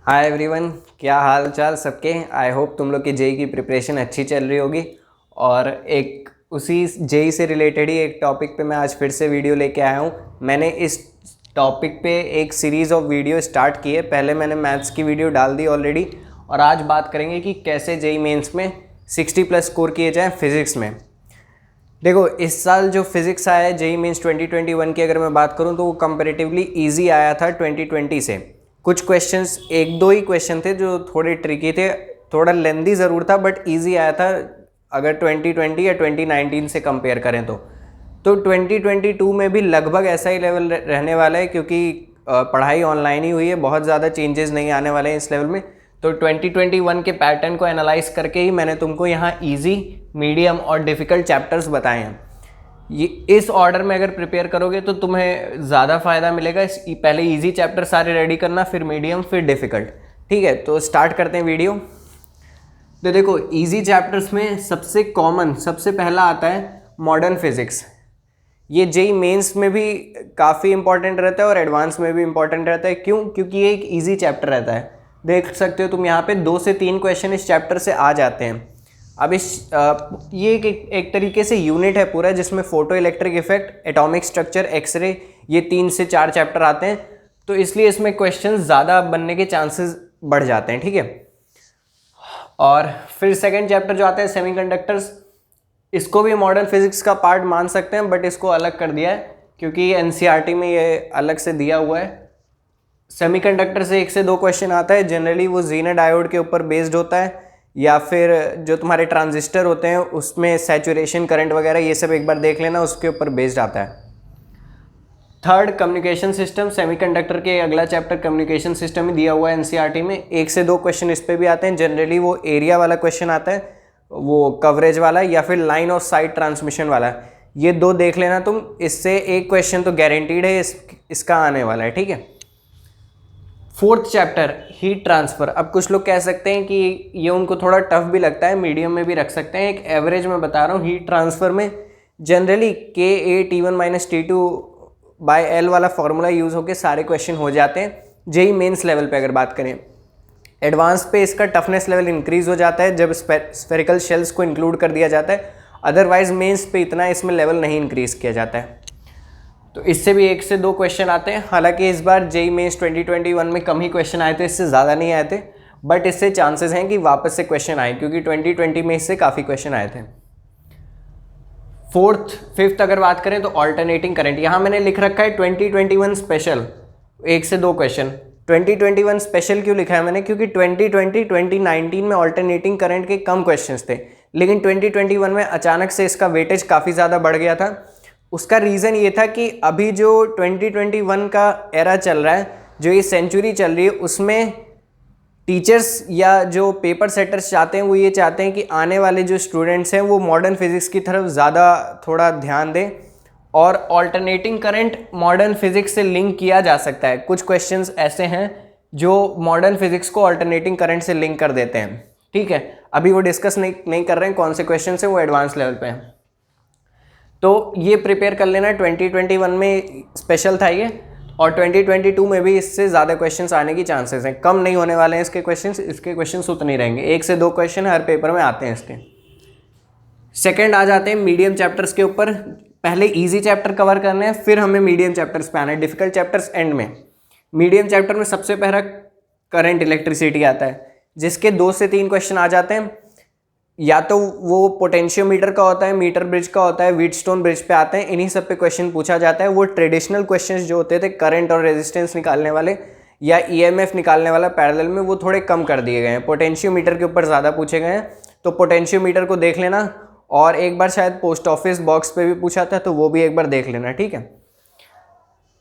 Hi everyone, क्या हाल चाल सबके। आई होप तुम लोग की जेई की प्रिपरेशन अच्छी चल रही होगी। और एक उसी जेई से रिलेटेड ही एक टॉपिक पे मैं आज फिर से वीडियो लेके आया हूँ। मैंने इस टॉपिक पे एक सीरीज़ ऑफ वीडियो स्टार्ट की है। पहले मैंने मैथ्स की वीडियो डाल दी ऑलरेडी, और आज बात करेंगे कि कैसे जेई मेंस में 60+ स्कोर किए जाएँ फिज़िक्स में। देखो, इस साल जो फिज़िक्स आया है जेई मीन्स 2021 की अगर मैं बात करूं तो वो कंपैरेटिवली इजी आया था 2020 से। कुछ क्वेश्चंस, एक दो ही क्वेश्चन थे जो थोड़े ट्रिकी थे, थोड़ा लेंदी ज़रूर था, बट इजी आया था अगर 2020 या 2019 से कंपेयर करें तो 2022 में भी लगभग ऐसा ही लेवल रहने वाला है, क्योंकि पढ़ाई ऑनलाइन ही हुई है। बहुत ज़्यादा चेंजेस नहीं आने वाले हैं इस लेवल में। तो 2021 के पैटर्न को एनालाइज करके ही मैंने तुमको यहाँ इजी, मीडियम और डिफ़िकल्ट चैप्टर्स बताए हैं। ये इस ऑर्डर में अगर प्रिपेयर करोगे तो तुम्हें ज़्यादा फ़ायदा मिलेगा। पहले इजी चैप्टर सारे रेडी करना, फिर मीडियम, फिर डिफ़िकल्ट। ठीक है, तो स्टार्ट करते हैं वीडियो। तो देखो, इजी चैप्टर्स में सबसे कॉमन, सबसे पहला आता है मॉडर्न फिज़िक्स। ये जेई मेंस में भी काफ़ी इंपॉर्टेंट रहता है और एडवांस में भी इंपॉर्टेंट रहता है। क्यों? क्योंकि ये एक इजी चैप्टर रहता है। देख सकते हो तुम यहाँ पे 2 से 3 क्वेश्चन इस चैप्टर से आ जाते हैं। अब ये एक तरीके से यूनिट है पूरा, जिसमें photo electric effect, atomic structure, x ray, ये 3 से 4 चैप्टर आते हैं। तो इसलिए इसमें क्वेश्चन ज़्यादा बनने के चांसेस बढ़ जाते हैं। ठीक है, और फिर सेकेंड चैप्टर जो आता है सेमीकंडक्टर्स, इसको भी मॉडर्न फिजिक्स का पार्ट मान सकते हैं, बट इसको अलग कर दिया है क्योंकि एनसीईआरटी में ये अलग से दिया हुआ है। सेमीकंडक्टर से 1 से 2 क्वेश्चन आता है। जनरली वो जीना डायोड के ऊपर बेस्ड होता है, या फिर जो तुम्हारे ट्रांजिस्टर होते हैं उसमें सैचुरेशन करंट वगैरह, ये सब एक बार देख लेना, उसके ऊपर बेस्ड आता है। Third, communication system. सेमीकंडक्टर के अगला चैप्टर कम्युनिकेशन सिस्टम ही दिया हुआ है एनसीईआरटी में। 1 से 2 क्वेश्चन इस पे भी आते हैं। जनरली वो एरिया वाला क्वेश्चन आता है, वो कवरेज वाला, या फिर लाइन ऑफ साइट ट्रांसमिशन वाला। ये 2 देख लेना तुम। इससे एक क्वेश्चन तो गारंटीड है इसका आने वाला है। ठीक है, फोर्थ चैप्टर हीट ट्रांसफ़र। अब कुछ लोग कह सकते हैं कि ये उनको थोड़ा टफ भी लगता है, मीडियम में भी रख सकते हैं। एक एवरेज में बता रहा हूँ। हीट ट्रांसफ़र में जनरली KA T1-T2/L वाला फॉर्मूला यूज़ होकर सारे क्वेश्चन हो जाते हैं। जेई मेंस लेवल पे अगर बात करें, एडवांस पे इसका टफनेस लेवल इंक्रीज़ हो जाता है जब स्फेरिकल शेल्स को इंक्लूड कर दिया जाता है। अदरवाइज मेंस पे इतना इसमें लेवल नहीं इंक्रीज़ किया जाता है। तो इससे भी 1 से 2 क्वेश्चन आते हैं। हालांकि इस बार जेई मेंस 2021 में कम ही क्वेश्चन आए थे, इससे ज़्यादा नहीं आए थे, बट इससे चांसेस हैं कि वापस से क्वेश्चन आए, क्योंकि 2020 में इससे काफ़ी क्वेश्चन आए थे। फिफ्थ अगर बात करें तो ऑल्टरनेटिंग करंट। यहाँ मैंने लिख रखा है 2021 स्पेशल, 1 से 2 क्वेश्चन। 2021 स्पेशल क्यों लिखा है मैंने? क्योंकि 2019 में ऑल्टरनेटिंग करंट के कम क्वेश्चन थे, लेकिन 2021 में अचानक से इसका वेटेज काफ़ी ज़्यादा बढ़ गया था। उसका रीज़न ये था कि अभी जो 2021 का एरा चल रहा है, जो ये सेंचुरी चल रही है, उसमें टीचर्स या जो पेपर सेटर्स चाहते हैं वो ये चाहते हैं कि आने वाले जो स्टूडेंट्स हैं वो मॉडर्न फिज़िक्स की तरफ ज़्यादा थोड़ा ध्यान दें। और ऑल्टरनेटिंग करंट मॉडर्न फिज़िक्स से लिंक किया जा सकता है। कुछ क्वेश्चंस ऐसे हैं जो मॉडर्न फिज़िक्स को ऑल्टरनेटिंग करंट से लिंक कर देते हैं। ठीक है, अभी वो डिस्कस नहीं कर रहे हैं कौन से क्वेश्चन हैं, वो एडवांस लेवल पे हैं। तो ये प्रिपेयर कर लेना। 2021 में स्पेशल था ये, और 2022 में भी इससे ज़्यादा क्वेश्चंस आने की चांसेस हैं। कम नहीं होने वाले हैं इसके क्वेश्चंस उतने ही रहेंगे। 1 से 2 क्वेश्चन हर पेपर में आते हैं इसके। सेकंड आ जाते हैं मीडियम चैप्टर्स के ऊपर। पहले इजी चैप्टर कवर करने हैं, फिर हमें मीडियम चैप्टर्स पे आना है, डिफिकल्ट चैप्टर्स एंड में। मीडियम चैप्टर में सबसे पहला करंट इलेक्ट्रिसिटी आता है, जिसके 2 से 3 क्वेश्चन आ जाते हैं। या तो वो पोटेंशियोमीटर का होता है, मीटर ब्रिज का होता है, व्हीटस्टोन ब्रिज पे आते हैं। इन्हीं सब पे क्वेश्चन पूछा जाता है। वो ट्रेडिशनल क्वेश्चंस जो होते थे करंट और रेजिस्टेंस निकालने वाले या ईएमएफ निकालने वाला पैरेलल में, वो थोड़े कम कर दिए गए हैं। पोटेंशियोमीटर के ऊपर ज़्यादा पूछे गए हैं, तो पोटेंशियोमीटर को देख लेना। और एक बार शायद पोस्ट ऑफिस बॉक्स पे भी पूछा था, तो वो भी एक बार देख लेना। ठीक है,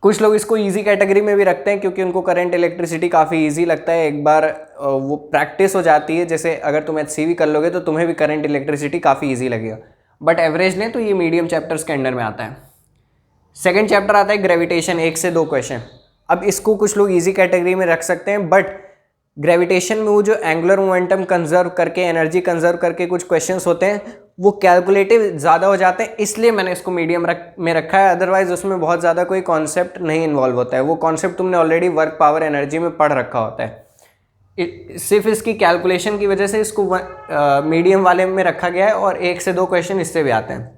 कुछ लोग इसको इजी कैटेगरी में भी रखते हैं क्योंकि उनको करंट इलेक्ट्रिसिटी काफ़ी इजी लगता है। एक बार वो प्रैक्टिस हो जाती है, जैसे अगर तुम एचसीवी कर लोगे तो तुम्हें भी करंट इलेक्ट्रिसिटी काफ़ी इजी लगेगा। बट एवरेज लें तो ये मीडियम चैप्टर्स के अंडर में आता है। सेकंड चैप्टर आता है ग्रेविटेशन, 1 से 2 क्वेश्चन। अब इसको कुछ लोग इजी कैटेगरी में रख सकते हैं, बट ग्रेविटेशन में वो जो एंगुलर मोमेंटम कंजर्व करके, एनर्जी कंजर्व करके कुछ क्वेश्चंस होते हैं, वो कैलकुलेटिव ज़्यादा हो जाते हैं, इसलिए मैंने इसको मीडियम में रखा है। अदरवाइज उसमें बहुत ज़्यादा कोई कॉन्सेप्ट नहीं इन्वॉल्व होता है। वो कॉन्सेप्ट तुमने ऑलरेडी वर्क, पावर, एनर्जी में पढ़ रखा होता है। सिर्फ इसकी कैलकुलेशन की वजह से इसको मीडियम वाले में रखा गया है और 1 से 2 क्वेश्चन इससे भी आते हैं।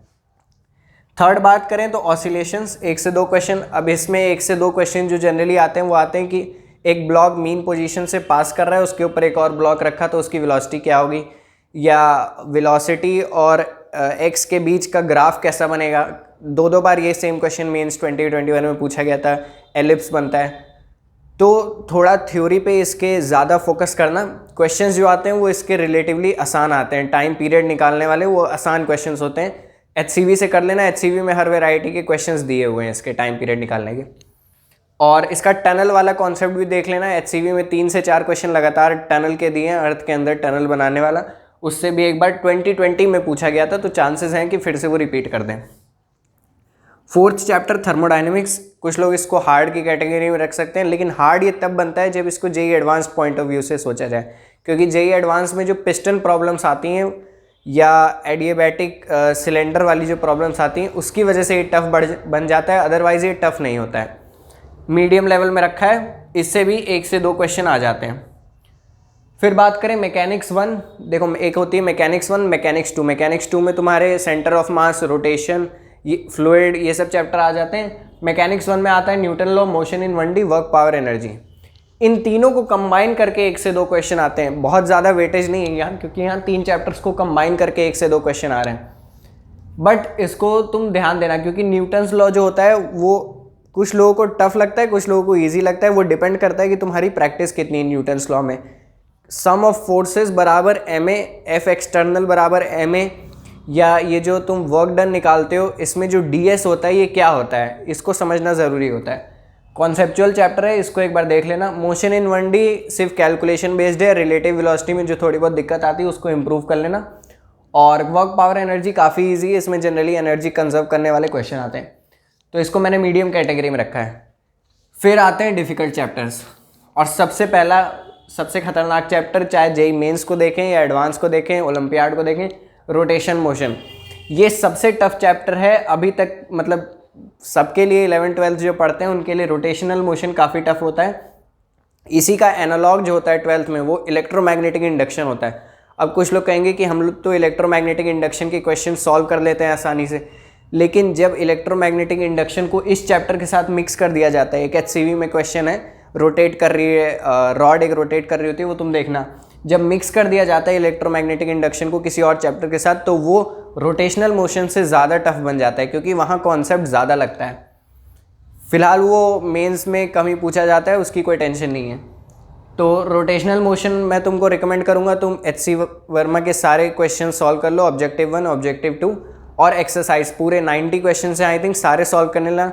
थर्ड बात करें तो ऑसिलेशंस, 1 से 2 क्वेश्चन। अब इसमें 1 से 2 क्वेश्चन जो जनरली आते हैं वो आते हैं कि एक ब्लॉक मीन पोजीशन से पास कर रहा है, उसके ऊपर एक और ब्लॉक रखा तो उसकी वेलोसिटी क्या होगी, या वेलोसिटी और एक्स के बीच का ग्राफ कैसा बनेगा। 2 बार ये सेम क्वेश्चन मीन्स 2021 में पूछा गया था, एलिप्स बनता है। तो थोड़ा थ्योरी पे इसके ज़्यादा फोकस करना। क्वेश्चंस जो आते हैं वो इसके रिलेटिवली आसान आते हैं, टाइम पीरियड निकालने वाले वो आसान क्वेश्चंस होते हैं। HCV से कर लेना, HCV में हर वैरायटी के क्वेश्चंस दिए हुए हैं इसके टाइम पीरियड निकालने के। और इसका टनल वाला कॉन्सेप्ट भी देख लेना। HCV में 3 से 4 क्वेश्चन लगातार टनल के दिए हैं, अर्थ के अंदर टनल बनाने वाला। उससे भी एक बार 2020 में पूछा गया था, तो चांसेस हैं कि फिर से वो रिपीट कर दें। फोर्थ चैप्टर थर्मोडायनेमिक्स, कुछ लोग इसको हार्ड की कैटेगरी में रख सकते हैं, लेकिन हार्ड ये तब बनता है जब इसको JEE advance point of view से सोचा जाए, क्योंकि JEE एडवांस में जो पिस्टन प्रॉब्लम्स आती हैं या एडियाबैटिक सिलेंडर वाली जो प्रॉब्लम्स आती हैं उसकी वजह से ये टफ बन जाता है, अदरवाइज ये टफ नहीं होता है। मीडियम लेवल में रखा है, इससे भी 1 से 2 क्वेश्चन आ जाते हैं। फिर बात करें मैकेनिक्स 1, देखो एक होती है मैकेनिक्स 1, मैकेनिक्स 2। मैकेनिक्स 2 में तुम्हारे सेंटर ऑफ मास, रोटेशन, ये फ्लूइड, ये सब चैप्टर आ जाते हैं। मैकेनिक्स 1 में आता है Newton law, motion in 1D, work, power, energy. इन तीनों को कंबाइन करके 1 से 2 क्वेश्चन आते हैं। बहुत ज़्यादा वेटेज नहीं है यहाँ, क्योंकि यहाँ 3 चैप्टर्स को कंबाइन करके 1 से 2 क्वेश्चन आ रहे हैं। बट इसको तुम ध्यान देना, क्योंकि न्यूटन्स लॉ जो होता है वो कुछ लोगों को टफ लगता है, कुछ लोगों को ईजी लगता है। वो डिपेंड करता है कि तुम्हारी प्रैक्टिस कितनी है न्यूटन्स लॉ में। सम ऑफ फोर्सेस बराबर ma, F एक्सटर्नल बराबर ma, या ये जो तुम वर्क डन निकालते हो इसमें जो ds होता है ये क्या होता है, इसको समझना ज़रूरी होता है। कॉन्सेप्चुअल चैप्टर है, इसको एक बार देख लेना। मोशन इन 1D सिर्फ कैलकुलेशन बेस्ड है, रिलेटिव वेलोसिटी में जो थोड़ी बहुत दिक्कत आती है उसको इम्प्रूव कर लेना। और वर्क, पावर, एनर्जी काफ़ी ईजी है, इसमें जनरली एनर्जी कंजर्व करने वाले क्वेश्चन आते हैं, तो इसको मैंने मीडियम कैटेगरी में रखा है। फिर आते हैं डिफ़िकल्ट चैप्टर्स, और सबसे पहला सबसे खतरनाक चैप्टर, चाहे JEE मेंस को देखें या एडवांस को देखें, ओलंपियाड को देखें, रोटेशन मोशन। ये सबसे टफ चैप्टर है अभी तक, मतलब सबके लिए 11th 12th जो पढ़ते हैं उनके लिए रोटेशनल मोशन काफ़ी टफ होता है। इसी का एनालॉग जो होता है 12th में वो इलेक्ट्रोमैग्नेटिक इंडक्शन होता है। अब कुछ लोग कहेंगे कि हम लोग तो इलेक्ट्रोमैग्नेटिक इंडक्शन के क्वेश्चन सॉल्व कर लेते हैं आसानी से, लेकिन जब इलेक्ट्रोमैग्नेटिक इंडक्शन को इस चैप्टर के साथ मिक्स कर दिया जाता है, एक HCV में क्वेश्चन है, रोटेट कर रही है रॉड, एक रोटेट कर रही होती है, वो तुम देखना, जब मिक्स कर दिया जाता है इलेक्ट्रोमैग्नेटिक इंडक्शन को किसी और चैप्टर के साथ, तो वो रोटेशनल मोशन से ज़्यादा टफ बन जाता है, क्योंकि वहाँ कॉन्सेप्ट ज़्यादा लगता है। फिलहाल वो मेंस में कम ही पूछा जाता है, उसकी कोई टेंशन नहीं है। तो रोटेशनल मोशन मैं तुमको रिकमेंड करूँगा, तुम HC वर्मा के सारे क्वेश्चन सॉल्व कर लो, ऑब्जेक्टिव 1, ऑब्जेक्टिव 2 और एक्सरसाइज पूरे 90 क्वेश्चन हैं आई थिंक, सारे सॉल्व करने ला।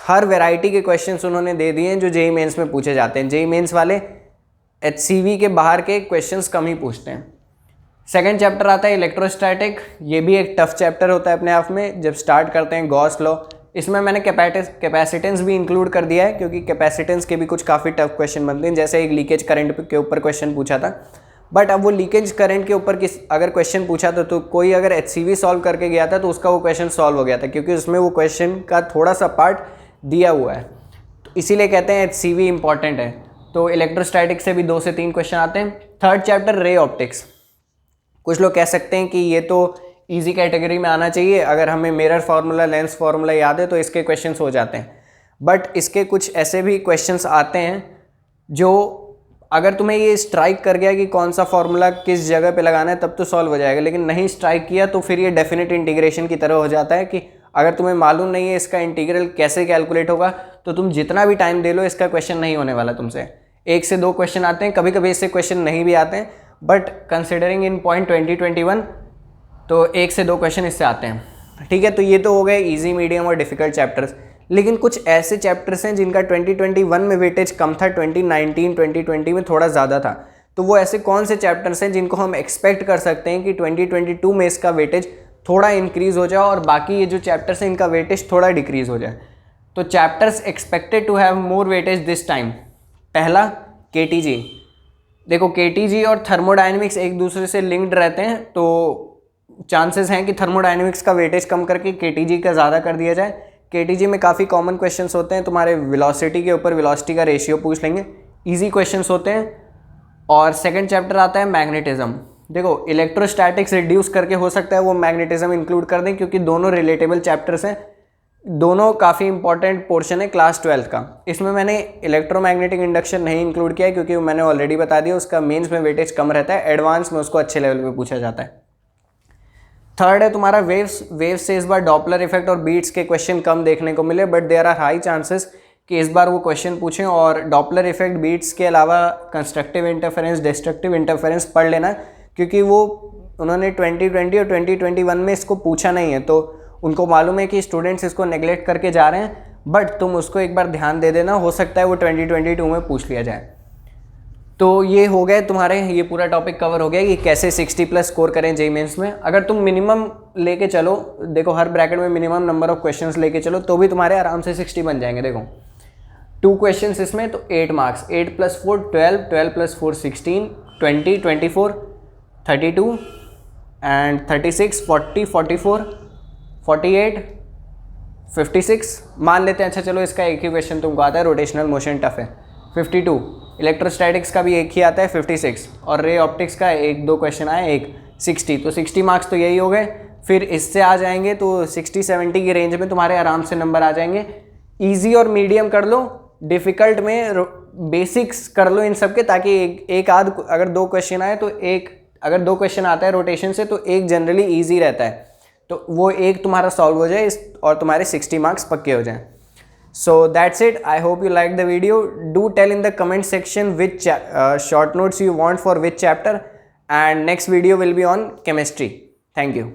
हर वैरायटी के क्वेश्चंस उन्होंने दे दिए हैं जो JEE मेंस में पूछे जाते हैं। JEE मेंस वाले HCV के बाहर के क्वेश्चंस कम ही पूछते हैं। सेकंड चैप्टर आता है इलेक्ट्रोस्टैटिक, ये भी एक टफ चैप्टर होता है अपने आप में। जब स्टार्ट करते हैं गॉस लॉ, इसमें मैंने कैपेसिटेंस भी इंक्लूड कर दिया है, क्योंकि कैपेसिटेंस के भी कुछ काफ़ी टफ क्वेश्चन बनते हैं। जैसे एक लीकेज करंट के ऊपर क्वेश्चन पूछा था, बट अब वो लीकेज करंट के ऊपर अगर क्वेश्चन पूछा था तो कोई अगर HCV सॉल्व करके गया था तो उसका वो क्वेश्चन सॉल्व हो गया था, क्योंकि उसमें वो क्वेश्चन का थोड़ा सा पार्ट दिया हुआ है, तो इसीलिए कहते हैं HCV इंपॉर्टेंट है। तो इलेक्ट्रोस्टैटिक से भी 2 से 3 क्वेश्चन आते हैं। थर्ड चैप्टर रे ऑप्टिक्स, कुछ लोग कह सकते हैं कि ये तो इजी कैटेगरी में आना चाहिए, अगर हमें मिरर फार्मूला, लेंस फार्मूला याद है तो इसके क्वेश्चंस हो जाते हैं। बट इसके कुछ ऐसे भी क्वेश्चंस आते हैं जो अगर तुम्हें ये स्ट्राइक कर गया कि कौन सा फार्मूला किस जगह पे लगाना है तब तो सॉल्व हो जाएगा, लेकिन नहीं स्ट्राइक किया तो फिर ये डेफिनेट इंटीग्रेशन की तरह हो जाता है कि अगर तुम्हें मालूम नहीं है इसका इंटीग्रल कैसे कैलकुलेट होगा तो तुम जितना भी टाइम दे लो इसका क्वेश्चन नहीं होने वाला तुमसे। 1 से 2 क्वेश्चन आते हैं, कभी कभी इससे क्वेश्चन नहीं भी आते हैं, बट कंसिडरिंग इन पॉइंट 2021 तो 1 से 2 क्वेश्चन इससे आते हैं। ठीक है, तो ये तो हो गए इजी, मीडियम और डिफिकल्ट चैप्टर्स। लेकिन कुछ ऐसे चैप्टर्स हैं जिनका 2021 में वेटेज कम था, 2019 2020 में थोड़ा ज़्यादा था। तो वो ऐसे कौन से चैप्टर्स हैं जिनको हम एक्सपेक्ट कर सकते हैं कि 2022 में इसका वेटेज थोड़ा इंक्रीज़ हो जाए और बाकी ये जो चैप्टर्स हैं इनका वेटेज थोड़ा डिक्रीज़ हो जाए। तो chapters expected to have more weightage this time. पहला KTG, देखो KTG और थर्मोडायनेमिक्स एक दूसरे से लिंक्ड रहते हैं, तो चांसेस हैं कि थर्मोडायनेमिक्स का वेटेज कम करके KTG का ज़्यादा कर दिया जाए। KTG में काफ़ी कॉमन क्वेश्चंस होते हैं, तुम्हारे वेलोसिटी के ऊपर वेलोसिटी का रेशियो पूछ लेंगे, इजी क्वेश्चंस होते हैं। और सेकंड चैप्टर आता है मैग्नेटिज्म। देखो इलेक्ट्रोस्टैटिक्स रिड्यूस करके हो सकता है वो मैग्नेटिज्म इंक्लूड कर दें, क्योंकि दोनों रिलेटेबल चैप्टर्स हैं, दोनों काफ़ी इंपॉर्टेंट पोर्शन है क्लास 12 का। इसमें मैंने इलेक्ट्रोमैग्नेटिक इंडक्शन नहीं इंक्लूड किया है, क्योंकि मैंने ऑलरेडी बता दिया उसका मेंस में वेटेज कम रहता है, एडवांस में उसको अच्छे लेवल पे पूछा जाता है। थर्ड है तुम्हारा वेव्स से इस बार डॉपलर इफेक्ट और बीट्स के क्वेश्चन कम देखने को मिले, but there are high chances कि इस बार वो क्वेश्चन पूछें। और डॉपलर इफेक्ट बीट्स के अलावा कंस्ट्रक्टिव इंटरफेरेंस, डिस्ट्रक्टिव इंटरफेरेंस पढ़ लेना, क्योंकि वो उन्होंने 2020 और 2021 में इसको पूछा नहीं है, तो उनको मालूम है कि स्टूडेंट्स इसको नेग्लेक्ट करके जा रहे हैं, बट तुम उसको एक बार ध्यान दे देना, हो सकता है वो 2022 में पूछ लिया जाए। तो ये हो गए तुम्हारे, ये पूरा टॉपिक कवर हो गया कि कैसे 60+ स्कोर करें जेईई मेंस में। अगर तुम मिनिमम लेके चलो, देखो हर ब्रैकेट में मिनिमम नंबर ऑफ क्वेश्चंस लेके चलो तो भी तुम्हारे आराम से 60 बन जाएंगे। देखो 2 क्वेश्चंस इसमें तो 8 मार्क्स, 8 + 4 12, 12 + 4 16, 20 24 32 एंड 36 40 44 48 56 मान लेते हैं। अच्छा चलो इसका एक ही क्वेश्चन तुमको आता है, रोटेशनल मोशन टफ है। 52 इलेक्ट्रोस्टैटिक्स का भी एक ही आता है 56, और रे ऑप्टिक्स का 1-2 क्वेश्चन आए, एक 60, तो 60 मार्क्स तो यही हो गए। फिर इससे आ जाएंगे तो 60-70 की रेंज में तुम्हारे आराम से नंबर आ जाएंगे। ईजी और मीडियम कर लो, डिफ़िकल्ट में बेसिक्स कर लो इन सब के, ताकि एक आध अगर 2 क्वेश्चन आए तो अगर 2 क्वेश्चन आता है रोटेशन से तो एक जनरली ईजी रहता है, तो वो एक तुम्हारा सॉल्व हो जाए और तुम्हारे 60 मार्क्स पक्के हो जाएं। So that's it. I hope you liked the video. Do tell in the comment section which short notes you want for which chapter, and next video will be on chemistry. Thank you.